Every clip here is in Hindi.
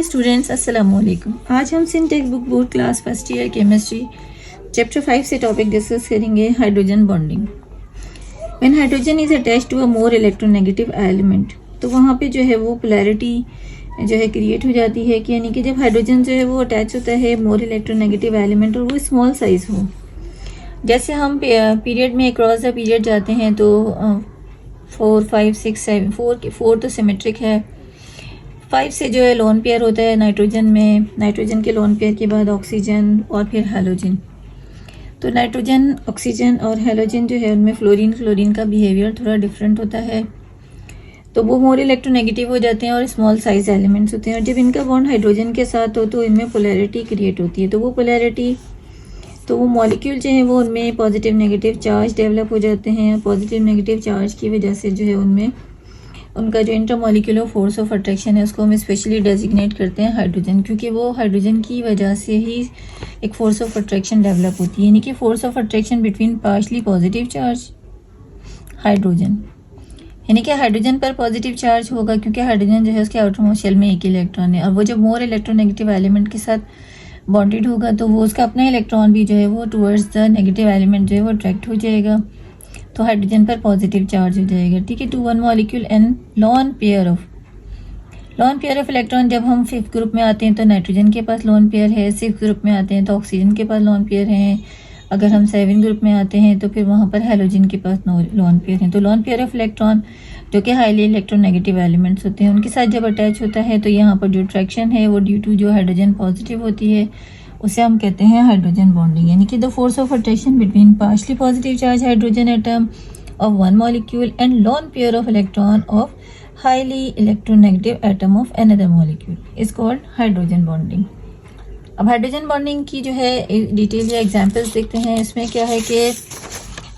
स्टूडेंट्स अस्सलाम वालेकुम। आज हम सिंटेक book board class first year chemistry chapter 5 से टॉपिक डिस्कस करेंगे hydrogen bonding. When hydrogen is attached to a more electronegative element, तो वहाँ पे जो है वो पोलैरिटी जो है क्रिएट हो जाती है कि यानी कि जब हाइड्रोजन जो है वो अटैच होता है मोर इलेक्ट्रोनेगेटिव एलिमेंट और वो स्मॉल साइज हो। जैसे हम पीरियड में अक्रॉस द पीरियड जाते हैं तो 4 5 6 7 4 तो सिमेट्रिक है, 5 से जो है लोन पेयर होता है नाइट्रोजन में, नाइट्रोजन के लोन पेयर के बाद ऑक्सीजन और फिर हैलोजन। तो नाइट्रोजन, ऑक्सीजन और हैलोजन जो है उनमें फ्लोरीन का बिहेवियर थोड़ा डिफरेंट होता है, तो वो मोर इलेक्ट्रोनेगेटिव हो जाते हैं और स्मॉल साइज एलिमेंट्स होते हैं। और जब इनका बॉन्ड हाइड्रोजन के साथ हो तो इनमें पोलैरिटी क्रिएट होती है, तो वो पोलैरिटी तो वो मॉलिक्यूल जो है वो उनमें पॉजिटिव नेगेटिव चार्ज डेवलप हो जाते हैं। पॉजिटिव नेगेटिव चार्ज की वजह से जो है उनमें उनका जो इंटरमॉलिक्यूलर फोर्स ऑफ अट्रैक्शन है उसको हम स्पेशली डेजिग्नेट करते हैं हाइड्रोजन, क्योंकि वो हाइड्रोजन की वजह से ही एक फोर्स ऑफ अट्रैक्शन डेवलप होती है, यानी कि force of attraction between partially positive charge hydrogen, यानी कि हाइड्रोजन पर पॉजिटिव चार्ज होगा क्योंकि हाइड्रोजन जो है उसके आउटरमोस्ट शेल में एक इलेक्ट्रॉन है, और वो जब मोर इलेक्ट्रोनेगेटिव एलिमेंट के साथ बॉन्डेड होगा तो वो उसका अपना इलेक्ट्रॉन भी जो है वो टुवर्ड्स द नेगेटिव एलिमेंट जो है वो अट्रैक्ट हो जाएगा, तो हाइड्रोजन पर पॉजिटिव चार्ज हो जाएगा। ठीक है, to one molecule and lone pair of electron. जब हम 5th ग्रुप में आते हैं तो नाइट्रोजन के पास लोन पेयर है, 6th ग्रुप में आते हैं तो ऑक्सीजन के पास लोन पेयर है, अगर हम 7th ग्रुप में आते हैं तो फिर वहाँ पर हैलोजन के पास लोन पेयर हैं। तो लोन पेयर ऑफ इलेक्ट्रॉन जो कि हाईली इलेक्ट्रोनेगेटिव एलिमेंट्स होते हैं उनके साथ जब अटैच होता है तो यहाँ पर जो अट्रैक्शन है वो ड्यू टू जो हाइड्रोजन पॉजिटिव होती है उसे हम कहते हैं हाइड्रोजन बॉन्डिंग, यानी कि the force of attraction between partially positive charge hydrogen atom of one molecule and lone pair of electron of highly electronegative atom of another molecule is called hydrogen bonding. अब हाइड्रोजन बॉन्डिंग की जो है डिटेल या एग्जांपल्स देखते हैं। इसमें क्या है कि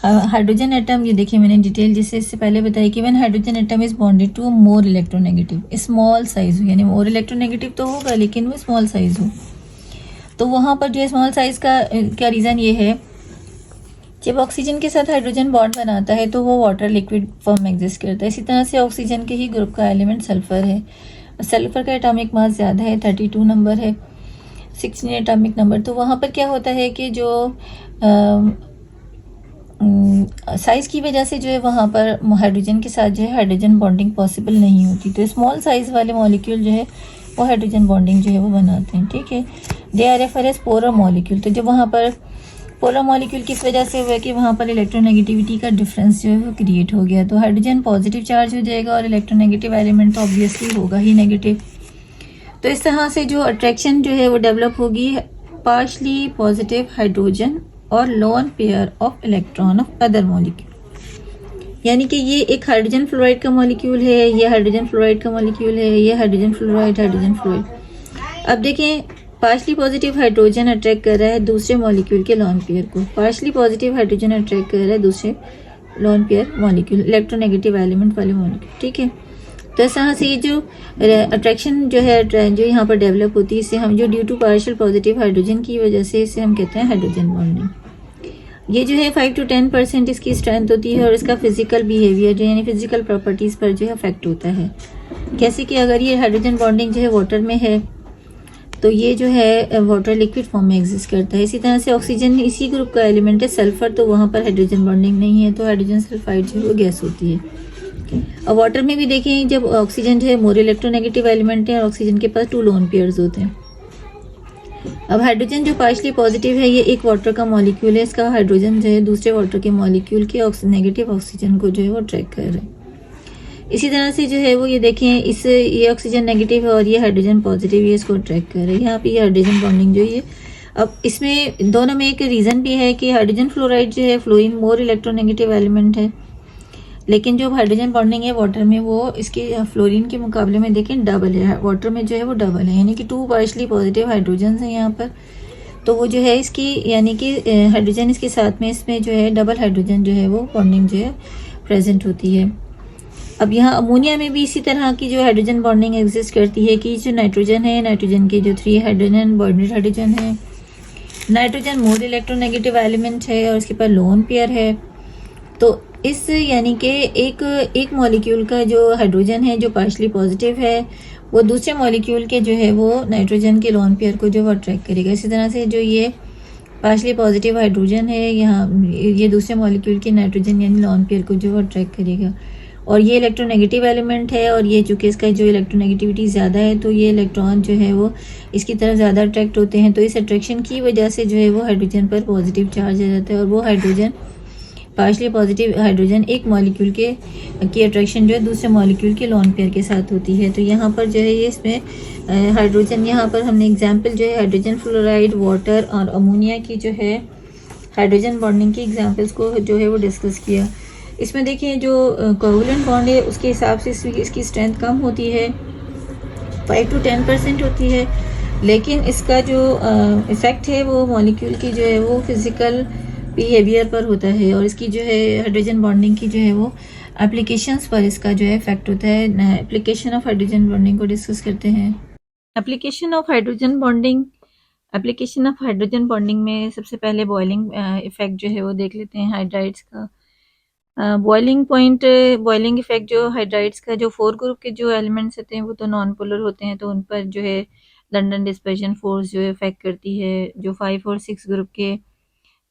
हाइड्रोजन एटम, ये देखिए मैंने डिटेल जैसे इससे पहले बताई कि when hydrogen atom is bonded to more electronegative small size हो, यानी मोर इलेक्ट्रोनेगेटिव तो होगा लेकिन वो स्मॉल साइज हो, तो वहाँ पर जो स्मॉल साइज का क्या रीज़न ये है, जब ऑक्सीजन के साथ हाइड्रोजन बॉन्ड बनाता है तो वो वाटर लिक्विड फॉर्म में एग्जिस्ट करता है। इसी तरह से ऑक्सीजन के ही ग्रुप का एलिमेंट सल्फर है, सल्फर का एटॉमिक मास ज़्यादा है, 32 नंबर है, 16 एटॉमिक नंबर। तो वहाँ पर क्या होता है कि जो साइज़ की वजह से जो है वहाँ पर हाइड्रोजन के साथ जो है हाइड्रोजन बॉन्डिंग पॉसिबल नहीं होती, तो स्मॉल साइज़ वाले मॉलिक्यूल जो है वो हाइड्रोजन बॉन्डिंग जो है वो बनाते हैं। ठीक है, they are refer as polar molecule. तो जब वहाँ पर पोलर मॉलिक्यूल किस वजह से हुआ कि वहाँ पर इलेक्ट्रोनेगेटिविटी का डिफरेंस जो है वो क्रिएट हो गया, तो हाइड्रोजन पॉजिटिव चार्ज हो जाएगा और इलेक्ट्रोनेगेटिव एलिमेंट तो ऑब्वियसली होगा ही नेगेटिव। तो इस तरह से जो अट्रैक्शन जो है वो डेवलप होगी पार्शली पॉजिटिव हाइड्रोजन और loan pair of electron of other molecule, यानी कि ये एक हाइड्रोजन फ्लोराइड का मॉलिक्यूल है, ये हाइड्रोजन फ्लोराइड का मॉलिक्यूल है, ये हाइड्रोजन फ्लोराइड। अब देखें, पार्शली पॉजिटिव हाइड्रोजन अट्रैक्ट कर रहा है दूसरे मॉलिक्यूल के लोन पेयर को, पार्शली पॉजिटिव हाइड्रोजन अट्रैक्ट कर रहा है दूसरे lone pair molecule, electronegative element वाले मॉलिक्यूल। ठीक है, तो इस तरह से ये जो अट्रैक्शन जो है जो यहाँ पर डेवलप होती है इसे हम जो due to partial positive hydrogen की वजह से इसे हम कहते हैं हाइड्रोजन बॉन्डिंग। ये जो है 5 to 10% इसकी स्ट्रेंथ होती है और इसका फिजिकल बिहेवियर जो यानी फिजिकल प्रॉपर्टीज़ पर जो है अफेक्ट होता है। कैसे कि अगर ये हाइड्रोजन बॉन्डिंग जो है वाटर में है तो ये जो है वाटर लिक्विड फॉर्म में एग्जिस्ट करता है। इसी तरह से ऑक्सीजन इसी ग्रुप का एलिमेंट है, सल्फर, तो वहाँ पर हाइड्रोजन बॉन्डिंग नहीं है, तो हाइड्रोजन सल्फाइड जो है वो गैस होती है। और वाटर में भी देखें, जब ऑक्सीजन जो है मोर इलेक्ट्रोनेगेटिव एलिमेंट है और ऑक्सीजन के पास 2 लोन पेयर्स होते हैं। अब हाइड्रोजन जो पार्शली पॉजिटिव है ये एक वाटर का मॉलिक्यूल है, इसका हाइड्रोजन जो है दूसरे वाटर के मॉलिक्यूल के नेगेटिव ऑक्सीजन को जो है वो ट्रैक कर रहा है। इसी तरह से जो है वो ये देखें, ये ऑक्सीजन नेगेटिव है और ये हाइड्रोजन पॉजिटिव है, इसको ट्रैक कर रहा है। यहाँ पे ये हाइड्रोजन बॉन्डिंग जो है, अब इसमें दोनों में एक रीज़न भी है कि हाइड्रोजन फ्लोराइड जो है फ्लोरीन मोर इलेक्ट्रोनेगेटिव एलिमेंट है, लेकिन जो हाइड्रोजन बॉन्डिंग है वाटर में वो इसके फ्लोरीन के मुकाबले में देखें डबल है, वाटर में जो है वो डबल है, यानी कि 2 पार्शली पॉजिटिव हाइड्रोजन है यहाँ पर, तो वो जो है इसकी यानी कि हाइड्रोजन इसके साथ में इसमें जो है डबल हाइड्रोजन जो है वो बॉन्डिंग जो है प्रेजेंट होती है। अब यहाँ अमोनिया में भी इसी तरह की जो हाइड्रोजन बॉन्डिंग एग्जिस्ट करती है कि जो नाइट्रोजन है, नाइट्रोजन के जो 3 हाइड्रोजन बॉन्डेड हाइड्रोजन है, नाइट्रोजन मोर इलेक्ट्रोनेगेटिव एलिमेंट है और उसके पास लोन पेयर है, तो इस यानी कि एक मॉलिक्यूल का जो हाइड्रोजन है जो पार्शली पॉजिटिव है वो दूसरे मॉलिक्यूल के जो है वो नाइट्रोजन के लोन पेयर को जो वो अट्रैक्ट करेगा। इसी तरह से जो ये पार्शली पॉजिटिव हाइड्रोजन है, यहाँ ये दूसरे मॉलिक्यूल के नाइट्रोजन यानी लोन पेयर को जो वो अट्रैक्ट करेगा। और ये इलेक्ट्रोनेगेटिव एलिमेंट है, और ये चूँकि इसका जो इलेक्ट्रोनेगेटिविटी ज़्यादा है तो ये इलेक्ट्रॉन जो है वो इसकी तरफ ज़्यादा अट्रैक्ट होते हैं। तो इस अट्रैक्शन की वजह से जो है वो हाइड्रोजन पर पॉजिटिव चार्ज आ जाता है, और वो हाइड्रोजन पार्शली पॉजिटिव हाइड्रोजन एक मॉलिक्यूल के की अट्रैक्शन जो है दूसरे मॉलिक्यूल के लोन पेयर के साथ होती है। तो यहाँ पर जो है ये इसमें हाइड्रोजन, यहाँ पर हमने एग्जांपल जो है हाइड्रोजन फ्लोराइड, वाटर और अमोनिया की जो है हाइड्रोजन बॉन्डिंग की एग्जांपल्स को जो है वो डिस्कस किया। इसमें देखिए जो कोवलेंट बॉन्ड है उसके हिसाब से इसकी स्ट्रेंथ कम होती है, 5 to 10% होती है, लेकिन इसका जो इफ़ेक्ट है वो मॉलिक्यूल की जो है वो फिज़िकल बिहेवियर पर होता है, और इसकी जो है हाइड्रोजन बॉन्डिंग की जो है वो एप्लीकेशंस पर इसका जो है इफेक्ट होता है। एप्लीकेशन ऑफ हाइड्रोजन बॉन्डिंग को डिस्कस करते हैं। Application of hydrogen bonding, application of hydrogen bonding में सबसे पहले बॉइलिंग इफेक्ट जो है वो देख लेते हैं हाइड्राइड्स का। बॉइलिंग इफेक्ट जो हाइड्राइड्स का, जो 4 ग्रुप के जो एलिमेंट्स होते हैं वो तो नॉन पोलर होते हैं, तो उन पर जो है लंदन डिस्पर्जन फोर्स जो है इफेक्ट करती है। जो 5 और 6 ग्रुप के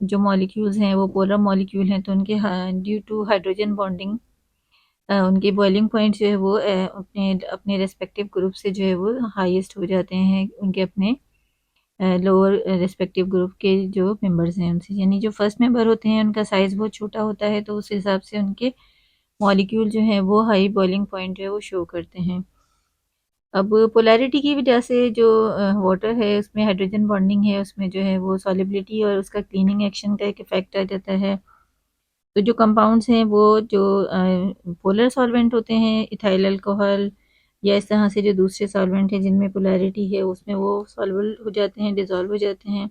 जो मॉलिक्यूल्स हैं वो पोलर मॉलिक्यूल हैं, तो उनके ड्यू टू हाइड्रोजन बॉन्डिंग उनके बॉइलिंग पॉइंट जो है वो अपने अपने रेस्पेक्टिव ग्रुप से जो है वो हाईएस्ट हो जाते हैं उनके अपने लोअर रेस्पेक्टिव ग्रुप के जो मेंबर्स हैं उनसे। यानी जो फर्स्ट मेंबर होते हैं उनका साइज़ बहुत छोटा होता है, तो उस हिसाब से उनके मॉलिक्यूल जो है वो हाई बॉइलिंग पॉइंट जो है वो शो करते हैं। अब पोलैरिटी की वजह से जो वाटर है उसमें हाइड्रोजन बॉन्डिंग है, उसमें जो है वो सॉलिबिलिटी और उसका क्लीनिंग एक्शन का एक इफेक्ट आ जाता है। तो जो कंपाउंड्स हैं वो जो पोलर सॉल्वेंट होते हैं, इथाइल अल्कोहल या इस तरह से जो दूसरे सॉल्वेंट हैं जिनमें पोलैरिटी है उसमें वो सॉल्युबल हो जाते हैं, डिज़ोल्व हो जाते हैं।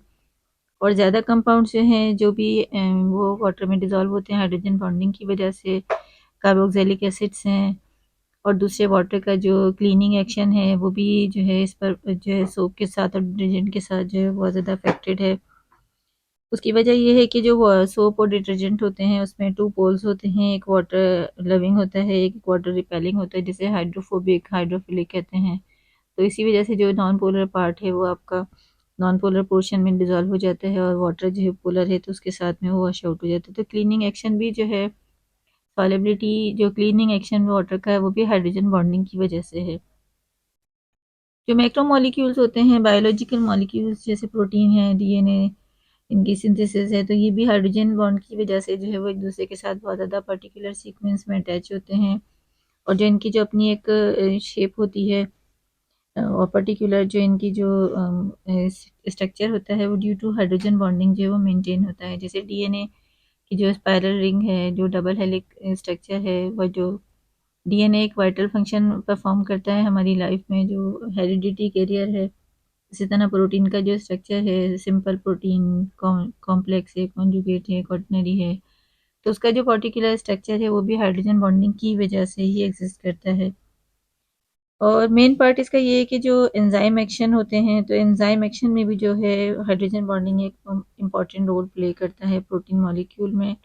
और ज़्यादा कंपाउंड्स जो हैं जो भी वो वाटर में डिज़ोल्व होते हैं हाइड्रोजन बॉन्डिंग की वजह से, कार्बोक्सिलिक एसिड्स हैं, और दूसरे वाटर का जो क्लीनिंग एक्शन है वो भी जो है इस पर जो है सोप के साथ और डिटर्जेंट के साथ जो है बहुत ज़्यादा अफेक्टेड है। उसकी वजह ये है कि जो सोप और डिटर्जेंट होते हैं उसमें 2 पोल्स होते हैं, एक वाटर लविंग होता है, एक वाटर रिपेलिंग होता है, जिसे हाइड्रोफोबिक हाइड्रोफिलिक कहते हैं। तो इसी वजह से जो नॉन पोलर पार्ट है वो आपका नॉन पोलर पोर्शन में डिज़ोल्व हो जाता है, और वाटर जो है पोलर है तो उसके साथ में वो वॉश आउट हो जाता है। तो क्लीनिंग एक्शन भी जो है, सॉलिबिलिटी जो क्लीनिंग एक्शन वाटर का है वो भी हाइड्रोजन बॉन्डिंग की वजह से है। जो मैक्रो मॉलिक्यूल्स होते हैं, बायोलॉजिकल मॉलिक्यूल्स जैसे प्रोटीन है, डीएनए, इनकी सिंथेसिस है, तो ये भी हाइड्रोजन बॉन्ड की वजह से जो है वो एक दूसरे के साथ बहुत ज़्यादा पर्टिकुलर सीक्वेंस में अटैच होते हैं, और जो इनकी जो अपनी एक शेप होती है और पर्टिकुलर जो इनकी जो स्ट्रक्चर होता है वो ड्यू टू हाइड्रोजन बॉन्डिंग जो है वो मेंटेन होता है। जैसे डीएनए की जो स्पाइरल रिंग है, जो डबल हेलिक स्ट्रक्चर है, वह जो डीएनए एक वाइटल फंक्शन परफॉर्म करता है हमारी लाइफ में, जो हेरिडिटी कैरियर है। इसी तरह प्रोटीन का जो स्ट्रक्चर है, सिंपल प्रोटीन, कॉम्प्लेक्स है, कॉन्जुगेट है, क्वाटरनरी है, तो उसका जो पर्टिकुलर स्ट्रक्चर है वो भी हाइड्रोजन बॉन्डिंग की वजह से ही एग्जिस्ट करता है। और मेन पार्ट इसका ये है कि जो एंजाइम एक्शन होते हैं, तो एंजाइम एक्शन में भी जो है हाइड्रोजन बॉन्डिंग एक इम्पॉर्टेंट रोल प्ले करता है प्रोटीन मॉलिक्यूल में।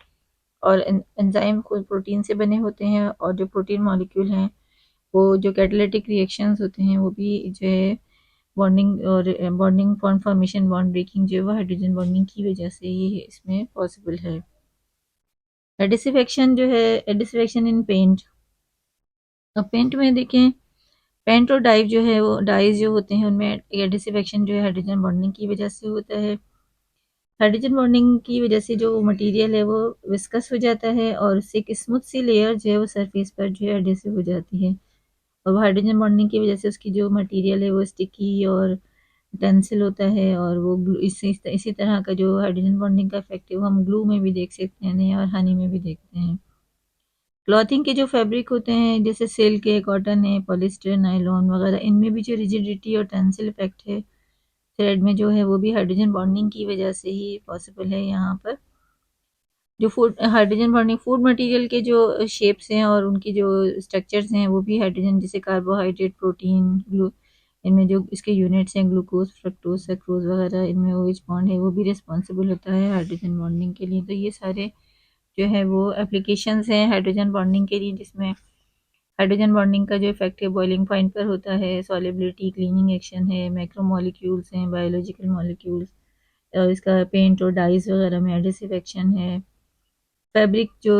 और एंजाइम खुद प्रोटीन से बने होते हैं, और जो प्रोटीन मॉलिक्यूल हैं वो जो कैटालिटिक रिएक्शंस होते हैं वो भी जो है बॉन्डिंग और बॉन्डिंग फॉर्मेशन, बॉन्ड ब्रेकिंग जो है वो हाइड्रोजन बॉन्डिंग की वजह से ही इसमें पॉसिबल है। एडिसिव एक्शन जो है, एडिसिव एक्शन इन पेंट। अब पेंट में देखें, पेंट और डाइव जो है वो डाइज जो होते हैं उनमें एडिसिव एक्शन जो है हाइड्रोजन बॉन्डिंग की वजह से होता है। हाइड्रोजन बॉन्डिंग की वजह से जो मटेरियल है वो विस्कस हो जाता है, और उससे एक स्मूथ सी लेयर जो है वो सरफेस पर जो है एडिसिव हो जाती है। और वो हाइड्रोजन बॉन्डिंग की वजह से उसकी जो मटेरियल है वो स्टिकी और टेंसिल होता है, और वो इसी तरह का जो हाइड्रोजन बॉन्डिंग का इफेक्ट है वो हम ग्लू में भी देख सकते हैं और हनी में भी देखते हैं। क्लॉथिंग के जो फैब्रिक होते हैं जैसे सिल्क है, कॉटन है, पॉलिस्टर, नायलॉन वगैरह, इनमें भी जो रिजिडिटी और टेंसिल इफेक्ट है थ्रेड में जो है वो भी हाइड्रोजन बॉन्डिंग की वजह से ही पॉसिबल है। यहाँ पर जो food hydrogen bonding food material के जो शेप्स हैं और उनकी जो स्ट्रक्चर्स हैं वो भी हाइड्रोजन, जैसे कार्बोहाइड्रेट, प्रोटीन, ग्लू, इनमें जो इसके यूनिट्स हैं ग्लूकोज, फ्रक्टोज, सक्रोज वगैरह, इनमें OH बॉन्ड है वो भी रिस्पॉन्सिबल होता है हाइड्रोजन बॉन्डिंग के लिए। तो ये सारे जो है वो एप्लीकेशंस हैं हाइड्रोजन बॉन्डिंग के लिए, जिसमें हाइड्रोजन बॉन्डिंग का जो इफेक्ट है बॉइलिंग पॉइंट पर होता है, सॉलिबिलिटी, क्लीनिंग एक्शन है, मैक्रोमोलिक्यूल्स हैं, बायोलॉजिकल मॉलिक्यूल्स, इसका पेंट और डाइज वगैरह में एडिसिव एक्शन है। फैब्रिक जो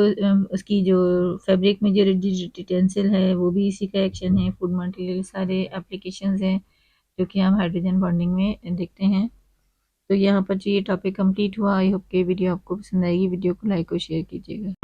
उसकी जो फैब्रिक में जो यूटेंसिल है वो भी इसी का एक्शन है। फूड मटेरियल, सारे एप्लीकेशंस हैं जो कि हम हाइड्रोजन बॉन्डिंग में देखते हैं। तो यहाँ पर जो ये टॉपिक कंप्लीट हुआ। आई होप कि वीडियो आपको पसंद आएगी। वीडियो को लाइक और शेयर कीजिएगा।